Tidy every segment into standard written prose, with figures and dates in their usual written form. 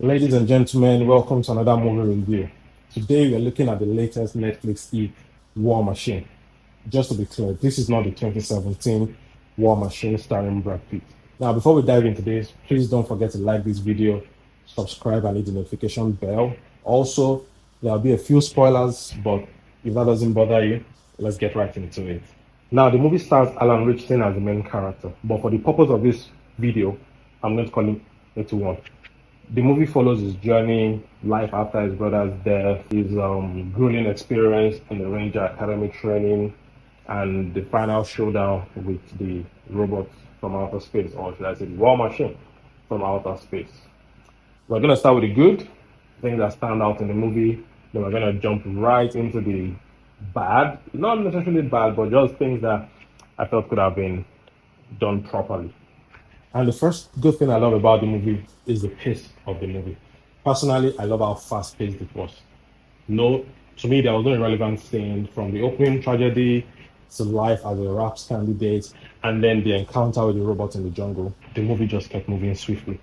Ladies and gentlemen, welcome to another movie review. Today we're looking at the latest Netflix hit, War Machine. Just to be clear, this is not the 2017 War Machine starring Brad Pitt. Now, before we dive into this, please don't forget to like this video, subscribe, and hit the notification bell. Also, there'll be a few spoilers, but if that doesn't bother you, let's get right into it. Now, the movie stars Alan Richardson as the main character, but for the purpose of this video, I'm going to call him 81. The movie follows his journey, life after his brother's death, his grueling experience in the Ranger Academy training, and the final showdown with the robots from outer space, or should I say, the war machine from outer space. We're going to start with the good things that stand out in the movie. Then we're going to jump right into the bad, not necessarily bad, but just things that I felt could have been done properly. And the first good thing I love about the movie is the pace of the movie. Personally, I love how fast paced it was. No, to me, there was no irrelevant scene from the opening tragedy to life as a raps candidate and then the encounter with the robot in the jungle. The movie just kept moving swiftly.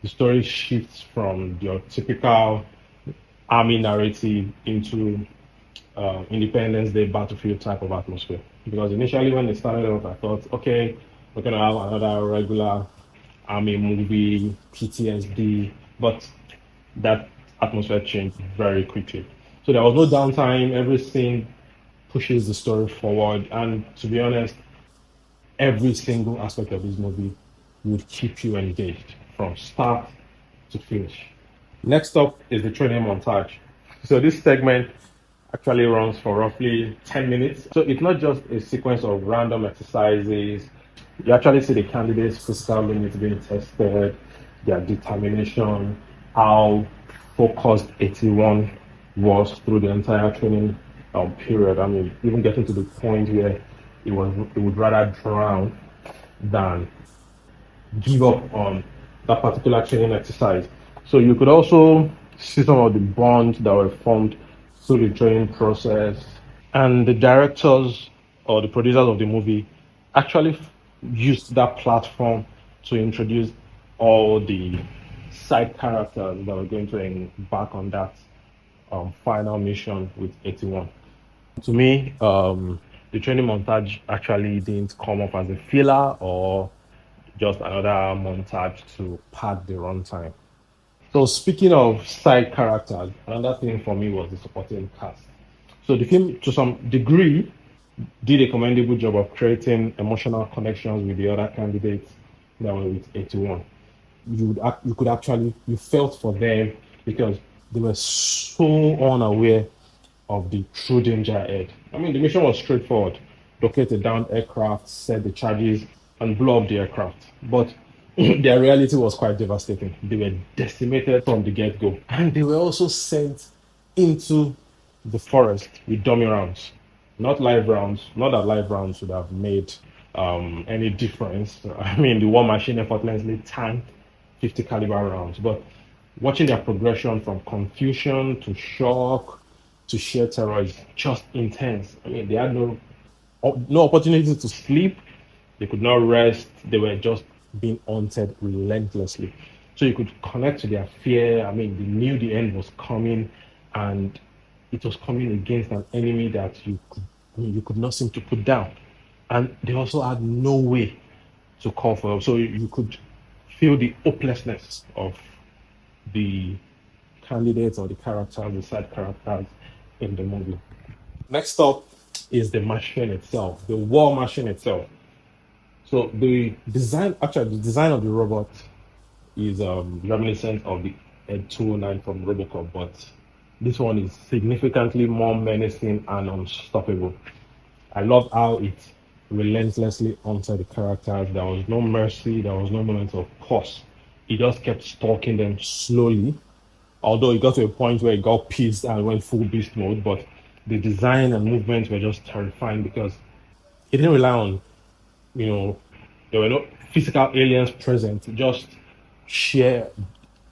The story shifts from your typical army narrative into Independence Day battlefield type of atmosphere. Because initially, when they started off, I thought, okay, we're gonna have another regular army movie, PTSD, but that atmosphere changed very quickly. So there was no downtime. Every scene pushes the story forward, and to be honest, every single aspect of this movie would keep you engaged from start to finish. Next up is the training montage. So this segment actually runs for roughly 10 minutes. So it's not just a sequence of random exercises. You actually see the candidates' physical limits being tested, their determination, how focused 81 was through the entire training period. I mean, even getting to the point where it would rather drown than give up on that particular training exercise. So you could also see some of the bonds that were formed through the training process. And the directors or the producers of the movie actually used that platform to introduce all the side characters that were going to embark on that final mission with 81. To me, the training montage actually didn't come up as a filler or just another montage to pad the runtime. So speaking of side characters, another thing for me was the supporting cast. So the film, to some degree, did a commendable job of creating emotional connections with the other candidates that were with 81. You could actually you felt for them because they were so unaware of the true danger ahead. I mean, the mission was straightforward: locate a downed aircraft, set the charges, and blow up the aircraft. But their reality was quite devastating. They were decimated from the get go, and they were also sent into the forest with dummy rounds, not live rounds. Not that live rounds would have made any difference. I mean, the war machine effortlessly tanked 50 caliber rounds, but watching their progression from confusion to shock to sheer terror is just intense. I mean, they had no opportunity to sleep. They could not rest. They were just being haunted relentlessly. So you could connect to their fear. I mean, they knew the end was coming, and it was coming against an enemy that you could not seem to put down. And they also had no way to call for help. So you could feel the hopelessness of the candidates or the characters, the side characters in the movie. Next up is the machine itself, the war machine itself. So the design of the robot is reminiscent of the Ed 209 from Robocop, but this one is significantly more menacing and unstoppable. I love how it relentlessly onto the characters. There was no mercy, there was no moment of pause. It just kept stalking them slowly. Although it got to a point where it got pissed and went full beast mode, but the design and movements were just terrifying because it didn't rely on, you know, there were no physical aliens present, just sheer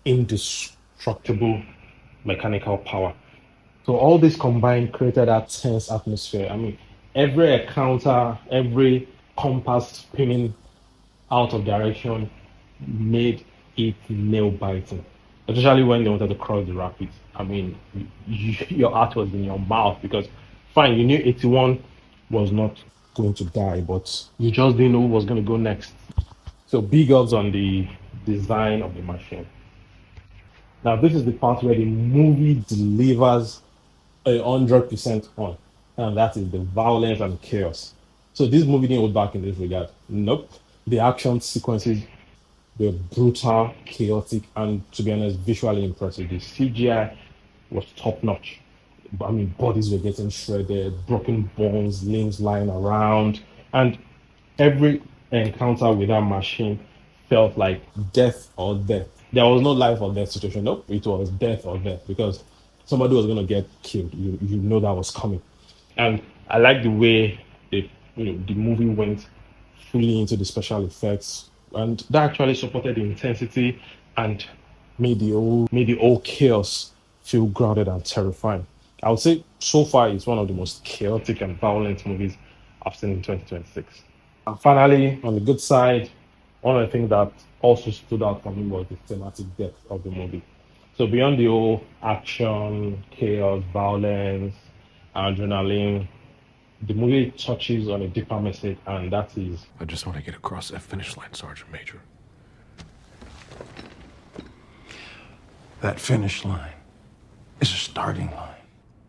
indestructible mechanical power. So all this combined created that tense atmosphere. I mean, every encounter, every compass spinning out of direction made it nail biting. especially when they wanted to cross the rapids. I mean, your heart was in your mouth because, fine, you knew 81 was not going to die, but you just didn't know who was going to go next. So big ups on the design of the machine. Now, this is the part where the movie delivers 100% on, and that is the violence and chaos. So this movie didn't hold back in this regard. Nope. The action sequences were brutal, chaotic, and to be honest, visually impressive. The CGI was top notch. I mean, bodies were getting shredded, broken bones, limbs lying around, and every encounter with that machine felt like death or death. There was no life or death situation. Nope, it was death or death because somebody was going to get killed. You know that was coming. And I like the way the movie went fully into the special effects, and that actually supported the intensity and made the whole chaos feel grounded and terrifying. I would say so far it's one of the most chaotic and violent movies I've seen in 2026. And finally, on the good side, one of the things that also stood out for me was the thematic depth of the movie. So beyond the whole action, chaos, violence, adrenaline, the movie touches on a deeper message, and that is I just want to get across that finish line, Sergeant Major. That finish line is a starting line.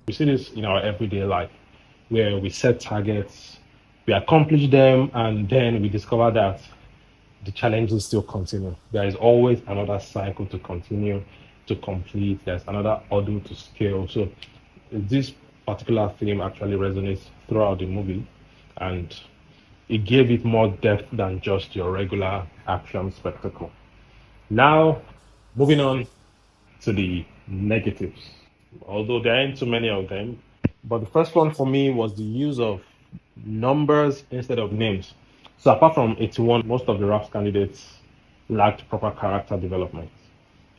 we see this in our everyday life where we set targets, we accomplish them, and then we discover that the challenges still continue. There is always another cycle to continue to complete, there's another hurdle to scale. So, this particular theme actually resonates throughout the movie, and it gave it more depth than just your regular action spectacle. Now, moving on to the negatives, although there aren't too many of them. But the first one for me was the use of numbers instead of names. So apart from 81, most of the RAPS candidates lacked proper character development.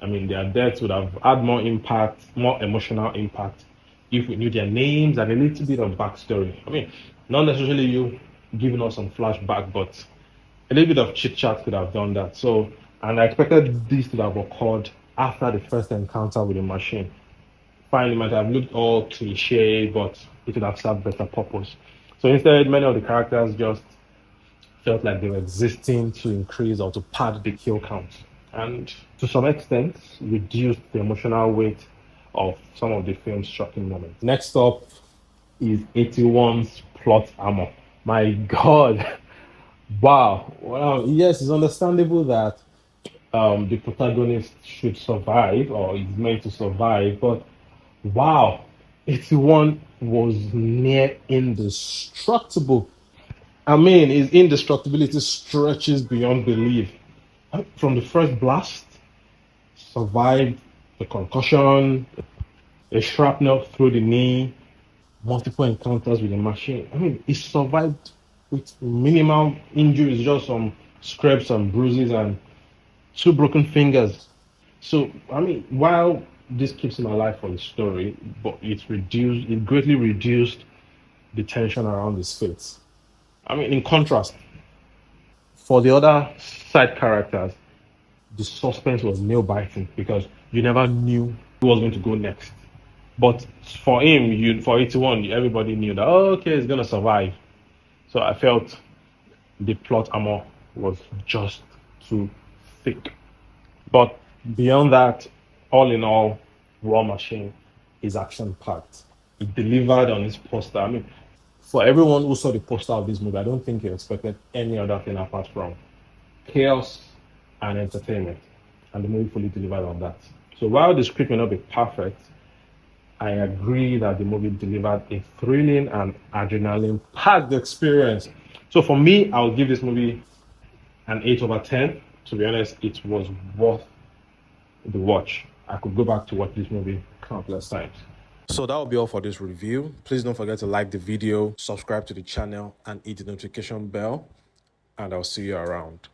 I mean, their deaths would have had more impact, more emotional impact, if we knew their names and a little bit of backstory. I mean, not necessarily you giving us some flashback, but a little bit of chit chat could have done that. So, and I expected this to have occurred after the first encounter with the machine. Fine, it might have looked all cliche, but it would have served better purpose. So instead, many of the characters just felt like they were existing to increase or to pad the kill count, and to some extent, reduced the emotional weight of some of the film's shocking moments. Next up is 81's plot armor. My God, wow. Well, yes, it's understandable that the protagonist should survive or is meant to survive, but wow, 81 was near indestructible. I mean, his indestructibility stretches beyond belief. From the first blast, survived the concussion, a shrapnel through the knee, multiple encounters with the machine. I mean, he survived with minimal injuries, just some scrapes and bruises and two broken fingers. So, I mean, while this keeps him alive for the story, but it greatly reduced the tension around his fate. I mean, in contrast, for the other side characters, the suspense was nail biting because you never knew who was going to go next. But for him, for 81, everybody knew that, oh, okay, he's gonna survive. So I felt the plot armor was just too thick. But beyond that, all in all, War Machine is action packed. It delivered on its poster. I mean, for everyone who saw the poster of this movie, I don't think you expected any other thing apart from chaos and entertainment. And the movie fully delivered on that. So while the script may not be perfect, I agree that the movie delivered a thrilling and adrenaline packed experience. So for me, I'll give this movie an 8 over 10. To be honest, it was worth the watch. I could go back to watch this movie countless times. So that will be all for this review. Please don't forget to like the video, subscribe to the channel, and hit the notification bell. And I'll see you around.